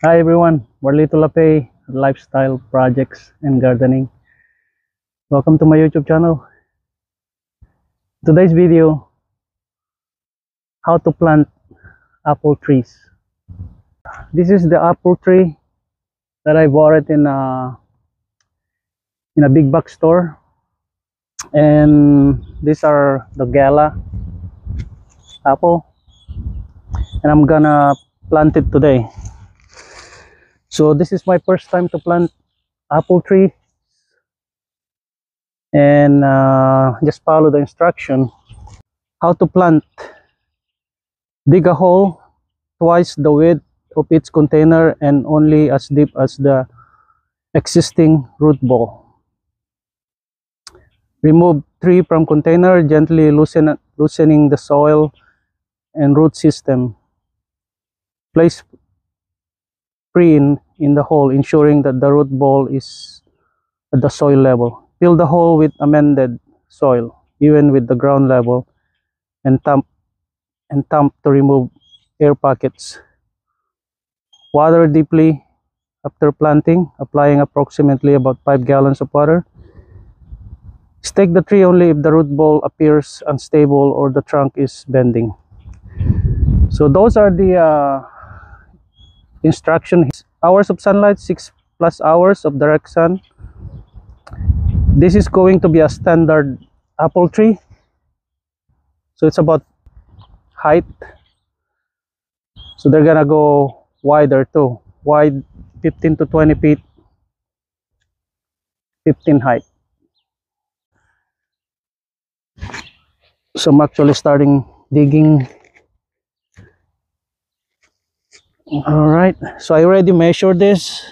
Hi everyone, Warlito Lapay, Lifestyle Projects and Gardening. Welcome to my YouTube channel. Today's video, how to plant apple trees. This is the apple tree that I bought it in a big box store, and these are the Gala apple, and I'm gonna plant it today. So this is my first time to plant apple tree, and just follow the instruction. How to plant: dig a hole twice the width of its container and only as deep as the existing root ball. Remove tree from container, gently loosening the soil and root system. Place tree in the hole, ensuring that the root ball is at the soil level. Fill the hole with amended soil, even with the ground level, and tamp to remove air pockets. Water deeply after planting, applying approximately about 5 gallons of water. Stake the tree only if the root ball appears unstable or the trunk is bending. So those are the instructions. Hours of sunlight, 6+ hours of direct sun. This is going to be a standard apple tree. So it's about height. So they're gonna go wider too. Wide 15 to 20 feet, 15 height. So I'm actually starting digging. All right, so I already measured this.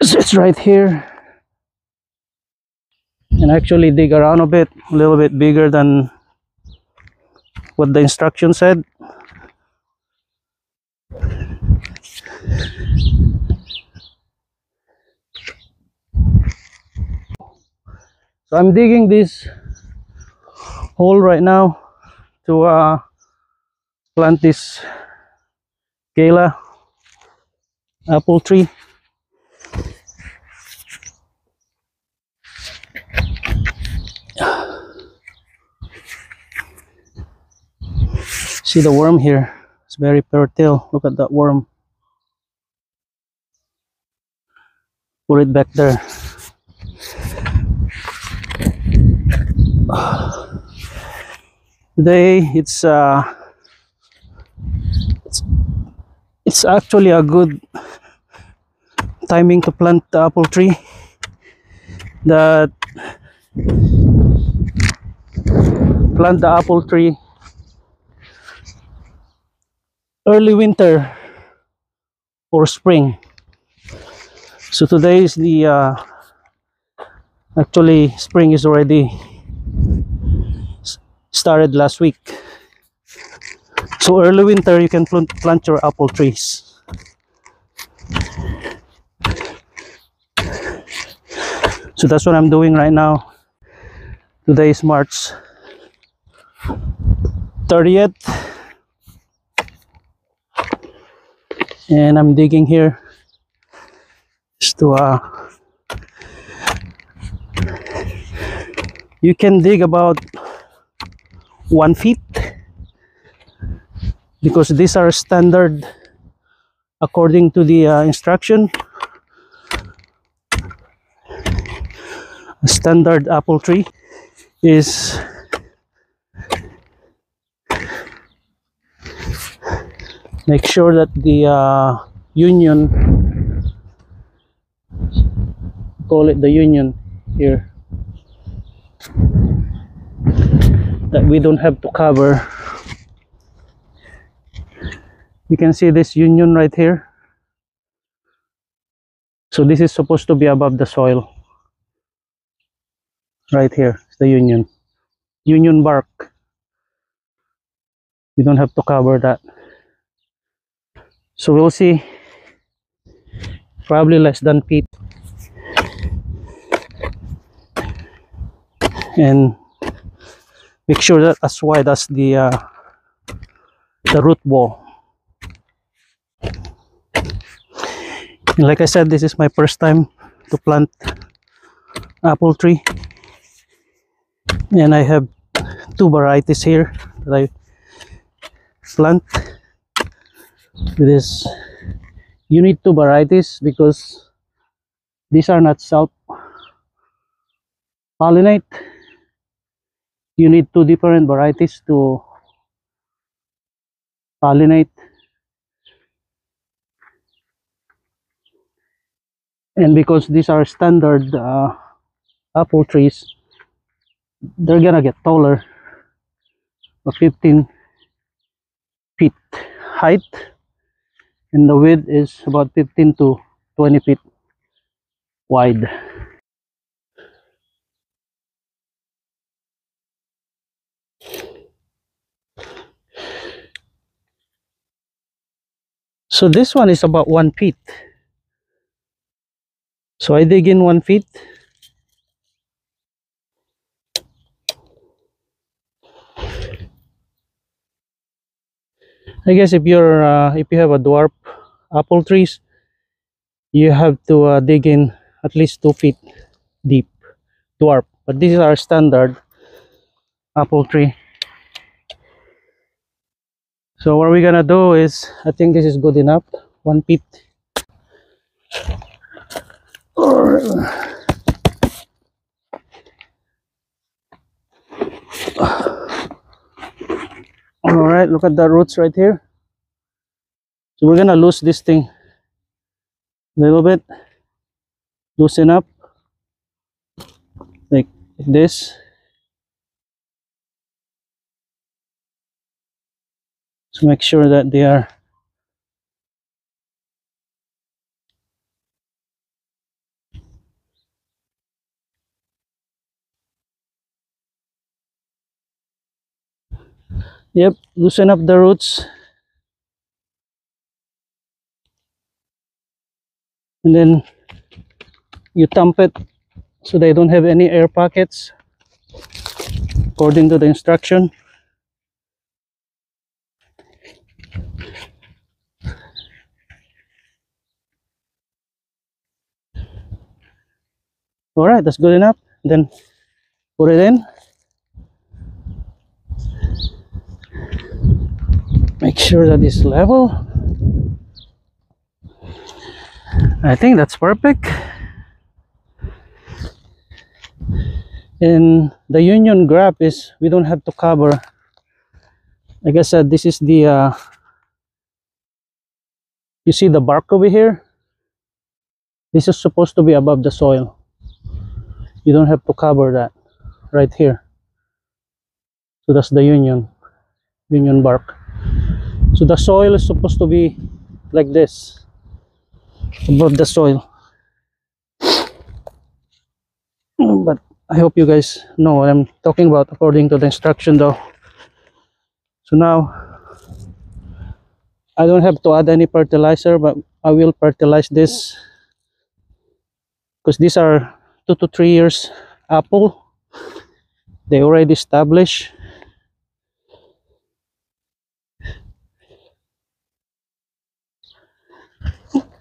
So it's right here, and actually dig around a little bit bigger than what the instruction said. So I'm digging this hole right now to plant this Gala apple tree. See the worm here? It's very fertile. Look at that worm. Put it back there. Today it's actually a good timing to plant the apple tree. Plant the apple tree early winter or spring. So today is the actually spring is already started last week. So early winter you can plant your apple trees. So that's what I'm doing right now. Today is March 30th, and I'm digging here just to you can dig about 1 feet, because these are standard according to the instruction. A standard apple tree is make sure that the union, call it the union here, that we don't have to cover. You can see this union right here. So this is supposed to be above the soil. Right here is the union bark. You don't have to cover that. So we'll see, probably less than feet, and make sure that as wide as the root ball. Like I said, this is my first time to plant apple tree, and I have two varieties here that I plant. This, you need two varieties because these are not self pollinate. You need two different varieties to pollinate, and because these are standard apple trees, they're gonna get taller, of 15 feet height, and the width is about 15 to 20 feet wide. So this one is about 1 feet. So I dig in 1 feet. I guess if you have a dwarf apple trees, you have to dig in at least 2 feet deep, dwarf. But this is our standard apple tree. So what we're gonna do is, I think this is good enough, 1 feet. All right, look at the roots right here. So we're gonna loosen this thing a little bit, loosen up like this. So make sure that they are yep, loosen up the roots, and then you thump it so they don't have any air pockets according to the instruction. All right, that's good enough. Then put it in. Make sure that it's level. I think that's perfect. And the union grap is, we don't have to cover. Like I said, this is the you see the bark over here? This is supposed to be above the soil. You don't have to cover that right here. So that's the union bark. So the soil is supposed to be like this, above the soil. But I hope you guys know what I'm talking about according to the instruction though. So now I don't have to add any fertilizer, but I will fertilize this because these are 2 to 3 years apple. They already established.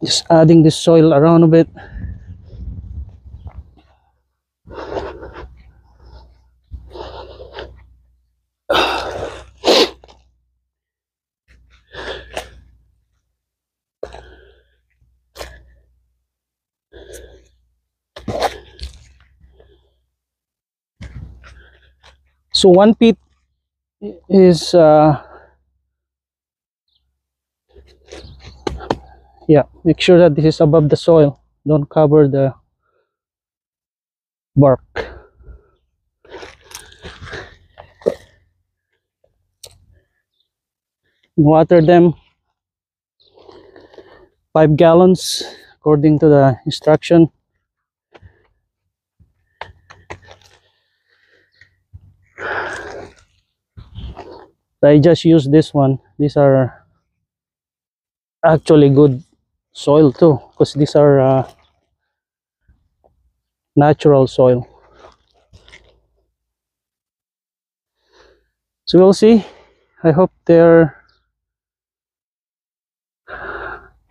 Just adding this soil around a bit. So 1 feet is yeah, make sure that this is above the soil. Don't cover the bark. Water them 5 gallons according to the instruction. I just use this one. These are actually good soil too, because these are natural soil. So we'll see. I hope they're,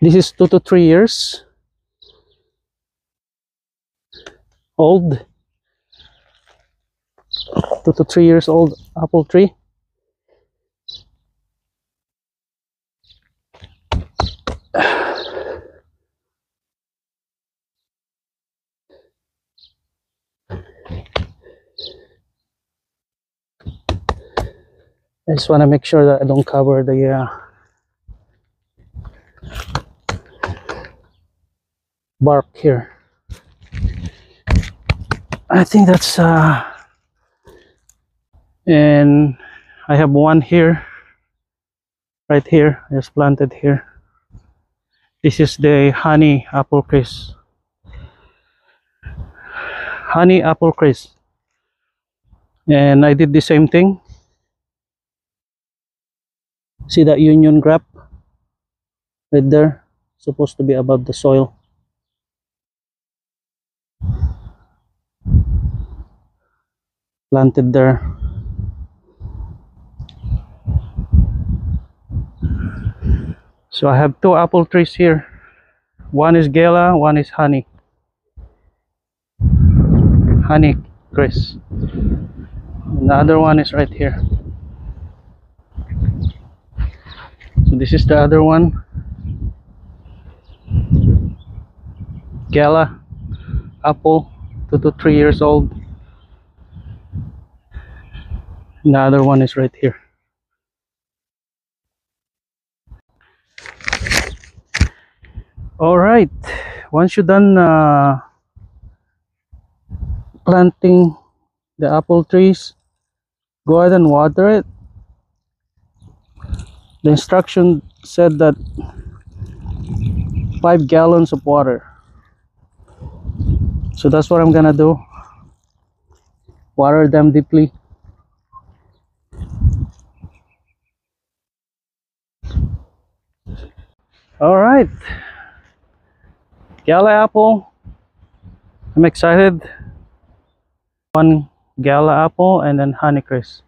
this is 2 to 3 years. old, 2 to 3 years old apple tree. I just want to make sure that I don't cover the bark here. I think that's and I have one here, right here. I just planted here. This is the honey apple crisp. Honey apple crisp. And I did the same thing. See that union grape right there? Supposed to be above the soil. Planted there. So I have 2 apple trees here. One is Gala, one is honey crisp. And the other one is right here. So this is the other one, Gala apple, 2 to 3 years old. And the other one is right here. All right, once you're done planting the apple trees, go ahead and water it. The instruction said that 5 gallons of water. So that's what I'm gonna do. Water them deeply. All right, Gala apple. I'm excited. One Gala apple and then Honeycrisp.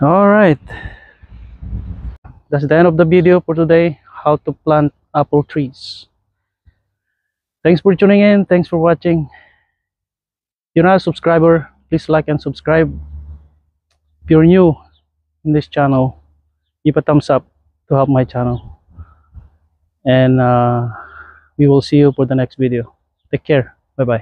All right, that's the end of the video for today. How to plant apple trees. Thanks for tuning in. Thanks for watching. If you're not a subscriber, please like and subscribe. If you're new in this channel, give a thumbs up to help my channel. And we will see you for the next video. Take care.